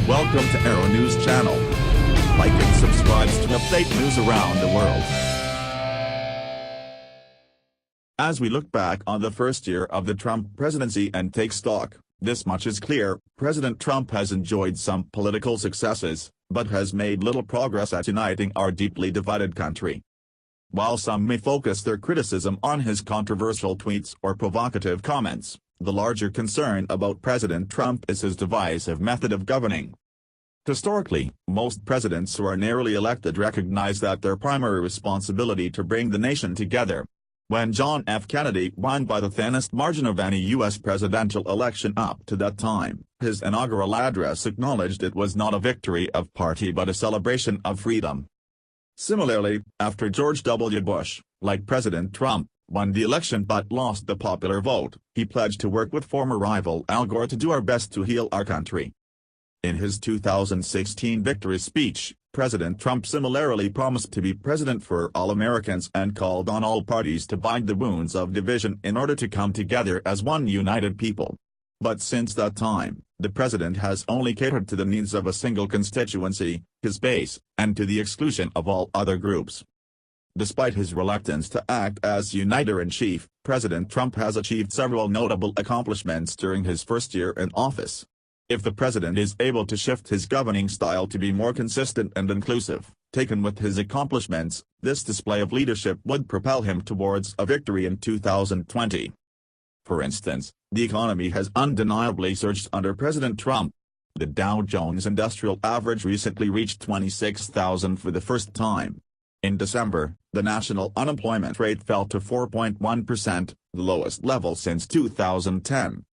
Welcome to Arrow News Channel. Like and subscribe to update news around the world. As we look back on the first year of the Trump presidency and take stock, this much is clear: President Trump has enjoyed some political successes, but has made little progress at uniting our deeply divided country. While some may focus their criticism on his controversial tweets or provocative comments, the larger concern about President Trump is his divisive method of governing. Historically, most presidents who are narrowly elected recognize that their primary responsibility to bring the nation together. When John F. Kennedy won by the thinnest margin of any U.S. presidential election up to that time, his inaugural address acknowledged it was not a victory of party but a celebration of freedom. Similarly, after George W. Bush, like President Trump, won the election but lost the popular vote, he pledged to work with former rival Al Gore to do our best to heal our country. In his 2016 victory speech, President Trump similarly promised to be president for all Americans and called on all parties to bind the wounds of division in order to come together as one united people. But since that time, the president has only catered to the needs of a single constituency, his base, and to the exclusion of all other groups. Despite his reluctance to act as uniter-in-chief, President Trump has achieved several notable accomplishments during his first year in office. If the president is able to shift his governing style to be more consistent and inclusive, taken with his accomplishments, this display of leadership would propel him towards a victory in 2020. For instance, the economy has undeniably surged under President Trump. The Dow Jones Industrial Average recently reached 26,000 for the first time. In December, the national unemployment rate fell to 4.1%, the lowest level since 2010.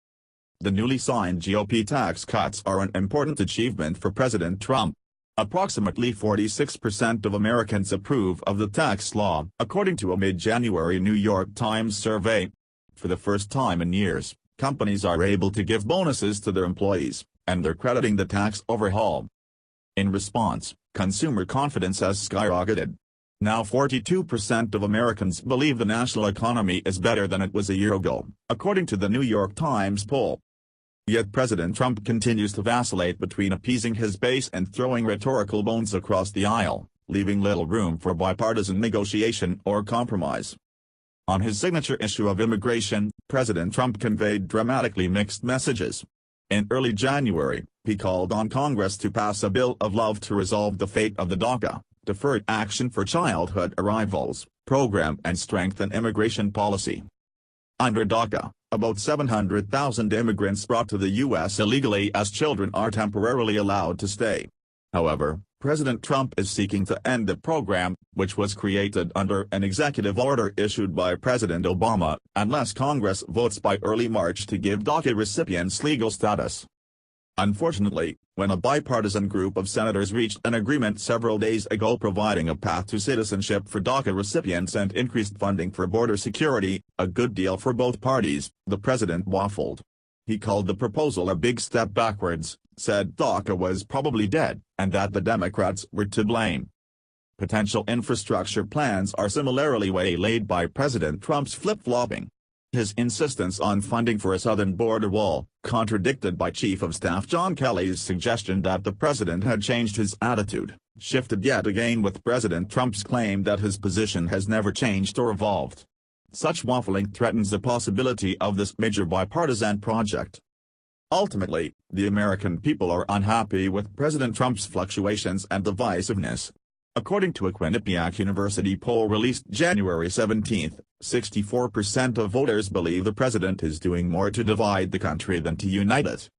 The newly signed GOP tax cuts are an important achievement for President Trump. Approximately 46% of Americans approve of the tax law, according to a mid-January New York Times survey. For the first time in years, companies are able to give bonuses to their employees, and they're crediting the tax overhaul. In response, consumer confidence has skyrocketed. Now 42% of Americans believe the national economy is better than it was a year ago, according to the New York Times poll. Yet President Trump continues to vacillate between appeasing his base and throwing rhetorical bones across the aisle, leaving little room for bipartisan negotiation or compromise. On his signature issue of immigration, President Trump conveyed dramatically mixed messages. In early January, he called on Congress to pass a bill of love to resolve the fate of the DACA, Deferred Action for Childhood Arrivals, program and strengthen immigration policy. Under DACA, about 700,000 immigrants brought to the U.S. illegally as children are temporarily allowed to stay. However, President Trump is seeking to end the program, which was created under an executive order issued by President Obama, unless Congress votes by early March to give DACA recipients legal status. Unfortunately, when a bipartisan group of senators reached an agreement several days ago providing a path to citizenship for DACA recipients and increased funding for border security, a good deal for both parties, the president waffled. He called the proposal a big step backwards, said DACA was probably dead, and that the Democrats were to blame. Potential infrastructure plans are similarly waylaid by President Trump's flip-flopping. His insistence on funding for a southern border wall, contradicted by Chief of Staff John Kelly's suggestion that the president had changed his attitude, shifted yet again with President Trump's claim that his position has never changed or evolved. Such waffling threatens the possibility of this major bipartisan project. Ultimately, the American people are unhappy with President Trump's fluctuations and divisiveness. According to a Quinnipiac University poll released January 17, 64% of voters believe the president is doing more to divide the country than to unite it.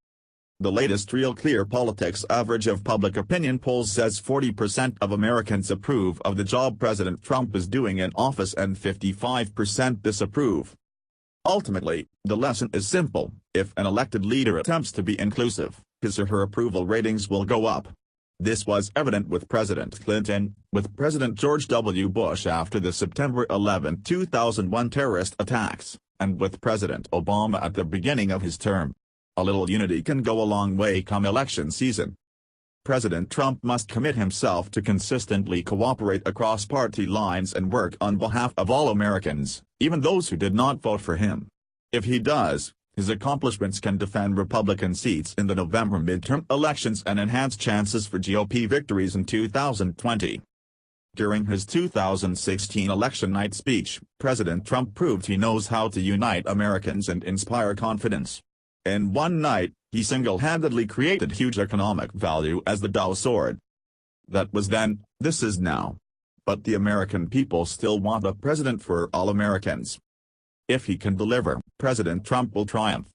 The latest Real Clear Politics average of public opinion polls says 40% of Americans approve of the job President Trump is doing in office and 55% disapprove. Ultimately, the lesson is simple: if an elected leader attempts to be inclusive, his or her approval ratings will go up. This was evident with President Clinton, with President George W. Bush after the September 11, 2001 terrorist attacks, and with President Obama at the beginning of his term. A little unity can go a long way come election season. President Trump must commit himself to consistently cooperate across party lines and work on behalf of all Americans, even those who did not vote for him. If he does, His accomplishments can defend Republican seats in the November midterm elections and enhance chances for GOP victories in 2020. During his 2016 election night speech, President Trump proved he knows how to unite Americans and inspire confidence. In one night, he single-handedly created huge economic value as the Dow soared. That was then, this is now. But the American people still want a president for all Americans. If he can deliver, President Trump will triumph.